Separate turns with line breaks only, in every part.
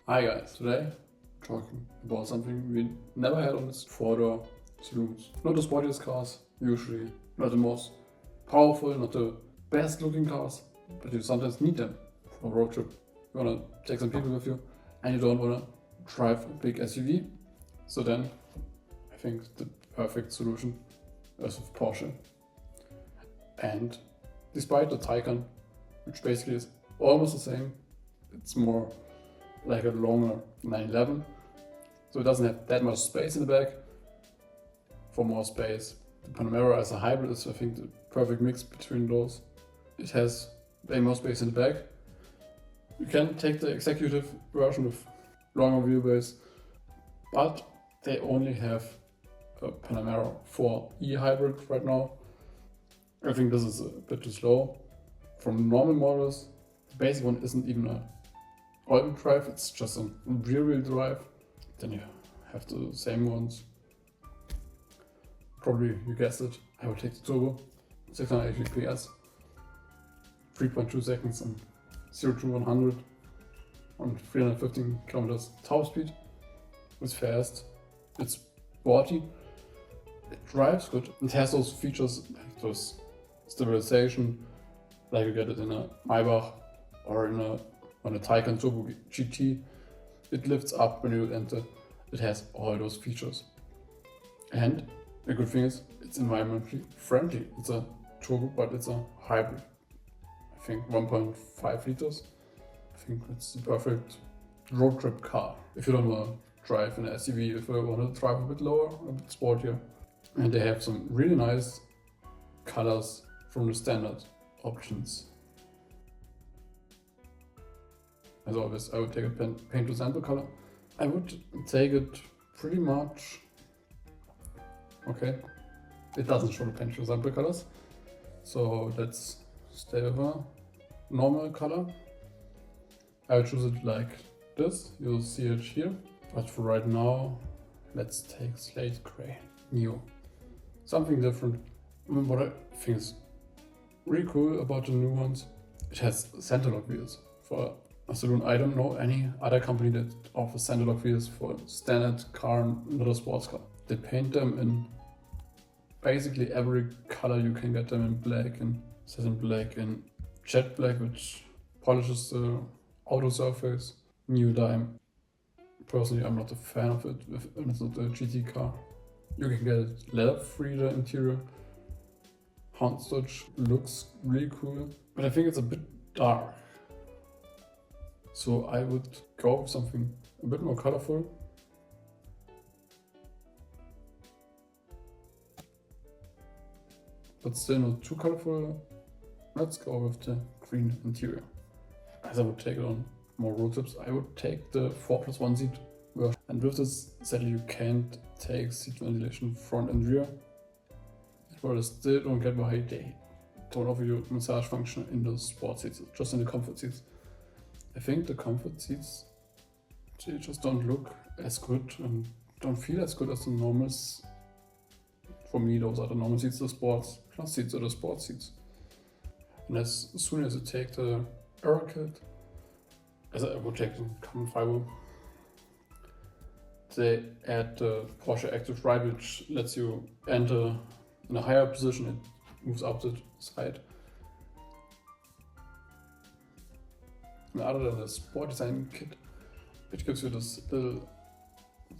Hi guys, today talking about something we never had on this four-door saloons. Not the sportiest cars, usually, not the most powerful, not the best looking cars, but you sometimes need them for a road trip. You wanna take some people with you and you don't wanna drive a big SUV. So then I think the perfect solution is with Porsche. And despite the Taycan, which basically is almost the same, it's more like a longer 911, so it doesn't have that much space in the back. For more space, the Panamera as a hybrid is, I think, the perfect mix between those. It has way more space in the back. You can take the executive version with longer wheelbase, but they only have a Panamera 4e hybrid right now. I think this is a bit too slow. From normal models, the basic one isn't even a all-wheel drive, it's just a rear-wheel drive. Then you have the same ones. Probably you guessed it, I would take the turbo, 680 PS, 3.2 seconds and 0 to 100 on 315 kilometers top speed. It's fast, it's sporty, it drives good. It has those features like those stabilization, like you get it in a Maybach or on a Taycan Turbo GT. It lifts up when you enter. It has all those features. And the good thing is, it's environmentally friendly. It's a turbo, but it's a hybrid. I think 1.5 liters. I think it's the perfect road trip car. If you don't want to drive an SUV, if you want to drive a bit lower, a bit sportier. And they have some really nice colors from the standard options. As always, I would take a paint to sample color. I would take it pretty much. Okay, it doesn't show the paint to sample colors, so let's stay with a normal color. I would choose it like this. You'll see it here, but for right now, let's take slate gray, new, something different. I mean, what I think is really cool about the new ones, it has center lock wheels for a saloon. I don't know any other company that offers center lock wheels for a standard car, not a sports car. They paint them in basically every color you can get them in black, and satin black and jet black, which polishes the outer surface. New dime. Personally, I'm not a fan of it. It's not a GT car. You can get it leather-free, the interior. Hornswitch looks really cool, but I think it's a bit dark. So I would go with something a bit more colorful. But still not too colorful. Let's go with the green interior. As I would take it on more road trips, I would take the 4+1 seat version. And with this, sadly you can't take seat ventilation front and rear. But I still don't get why they don't offer you a massage function in the sport seats, just in the comfort seats. I think the comfort seats, they just don't look as good and don't feel as good as the normals. For me, those are the normal seats, the sports plus seats or the sports seats. And as soon as you take the error kit, as I would take the carbon fiber, they add the Porsche Active Ride, which lets you enter in a higher position. It moves up the side. And other than the sport design kit, it gives you this little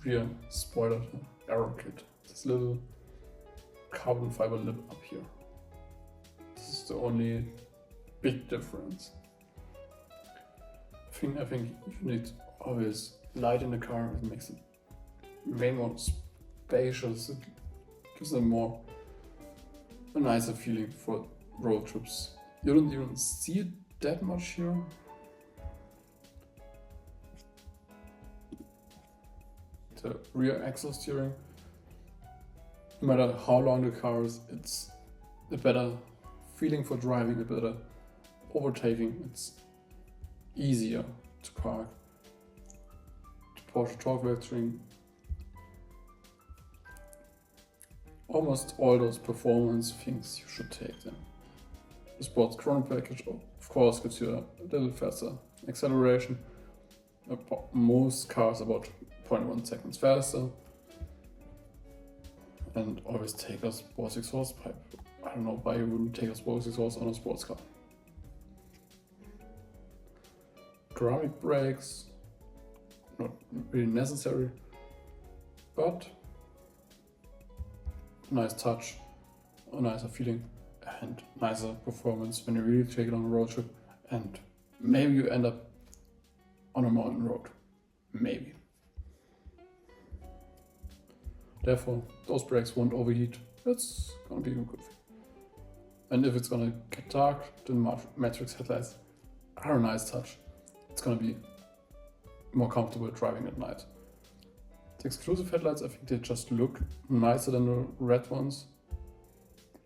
rear spoiler arrow kit. This little carbon fiber lip up here. This is the only big difference. I think you need always light in the car. It makes it way more spacious. It gives a nicer feeling for road trips. You don't even see it that much here. The rear axle steering, no matter how long the car is, it's a better feeling for driving, a better overtaking. It's easier to park. The Porsche torque vectoring, almost all those performance things you should take them. The sports chrono package of course gives you a little faster acceleration, Most cars about 0.1 seconds faster, and always take a sports exhaust pipe. I don't know why you wouldn't take a sports exhaust on a sports car. Ceramic brakes, not really necessary, but nice touch, a nicer feeling, and nicer performance when you really take it on a road trip, and maybe you end up on a mountain road. Maybe. Therefore, those brakes won't overheat. It's gonna be a good thing. And if it's gonna get dark, the matrix headlights are a nice touch. It's gonna be more comfortable driving at night. The exclusive headlights, I think they just look nicer than the red ones.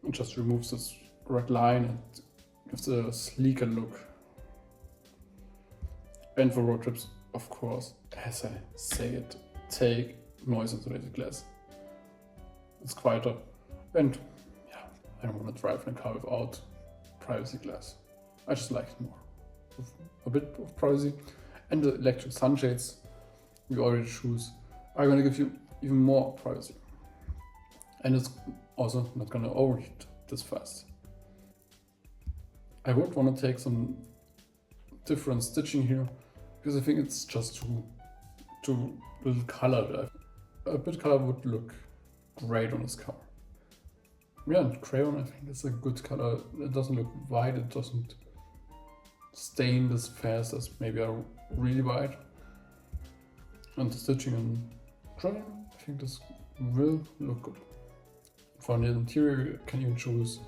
It just removes this red line and gives a sleeker look. And for road trips, of course, as I say it, take noise insulated glass. It's quieter, and yeah, I don't want to drive in a car without privacy glass. I just like it more, with a bit of privacy. And the electric sunshades we already choose are going to give you even more privacy. And it's also not going to overheat this fast. I would want to take some different stitching here, because I think it's just too little color. A bit color would look great on this car. Yeah, and crayon, I think it's a good color. It doesn't look white, it doesn't stain as fast as maybe a really white. And the stitching in crayon, I think this will look good. For the interior, you can even choose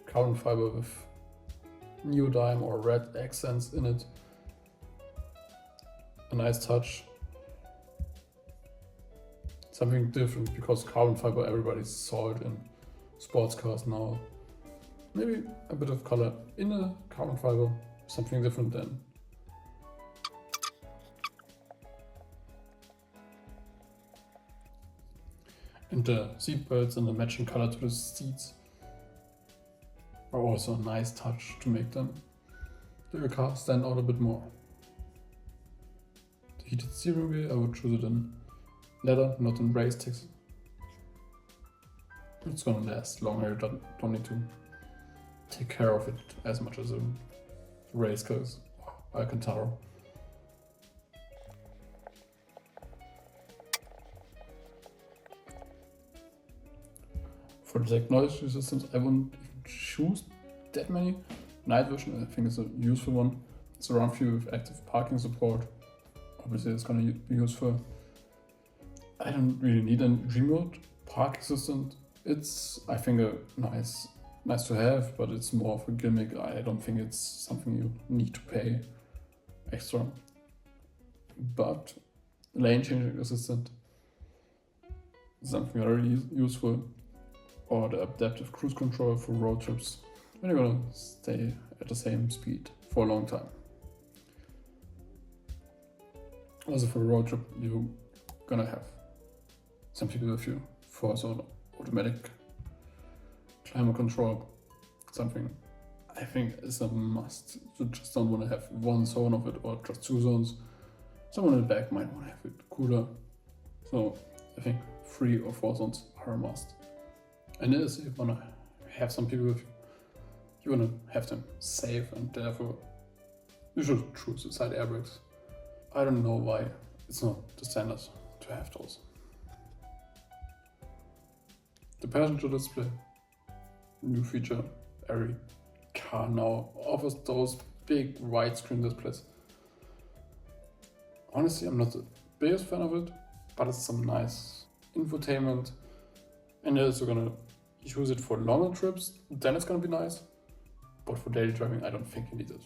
carbon fiber with neodyme or red accents in it. A nice touch. Something different, because carbon fiber, everybody saw it in sports cars now. Maybe a bit of color in the carbon fiber, something different then. And the seat belts and the matching color to the seats are also a nice touch to make the car stand out a bit more. The heated steering wheel, I would choose it in leather, not in race text. It's gonna last longer, you don't need to take care of it as much as a race cars or Alcantara. For the noise resistance, I wouldn't even choose that many. Night vision, I think, is a useful one. Surround view with active parking support. Obviously, it's gonna be useful. I don't really need a remote park assistant. It's, I think, a nice to have, but it's more of a gimmick. I don't think it's something you need to pay extra. But lane changing assistant is something very useful. Or the adaptive cruise control for road trips when you're gonna stay at the same speed for a long time. Also for a road trip, you're gonna have some people with you for sort of automatic climate control, something I think is a must. You just don't want to have one zone of it or just two zones. Someone in the back might want to have it cooler. So I think 3 or 4 zones are a must. And if you want to have some people with you, you want to have them safe, and therefore you should choose the side airbags. I don't know why it's not the standard to have those. The passenger display, new feature. Every car now offers those big widescreen displays. Honestly, I'm not the biggest fan of it, but it's some nice infotainment. And if you're gonna use it for longer trips, then it's gonna be nice. But for daily driving, I don't think you need it.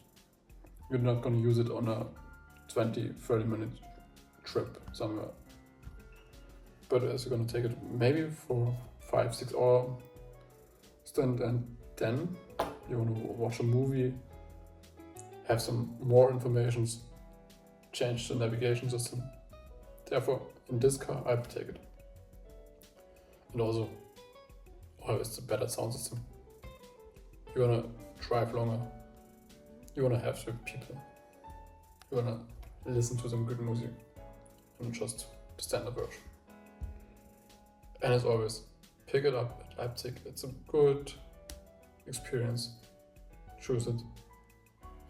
You're not gonna use it on a 20-30 minute trip somewhere. But as you're gonna take it maybe for 5-6 hour stint, and then you wanna watch a movie, have some more information, change the navigation system. Therefore, in this car, I would take it. And also, always the better sound system. You wanna drive longer. You wanna have the people. You wanna listen to some good music and just the standard version. And as always, pick it up at Leipzig. It's a good experience. Choose it.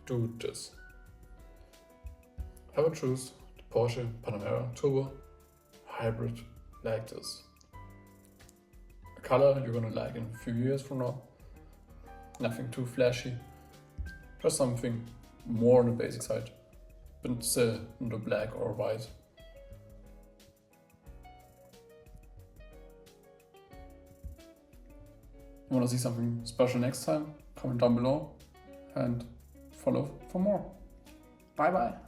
Do this. I would choose the Porsche Panamera Turbo hybrid like this. A color you're gonna like in a few years from now. Nothing too flashy. Just something more on the basic side, but still in the black or white. You want to see something special next time? Comment down below and follow for more. Bye bye.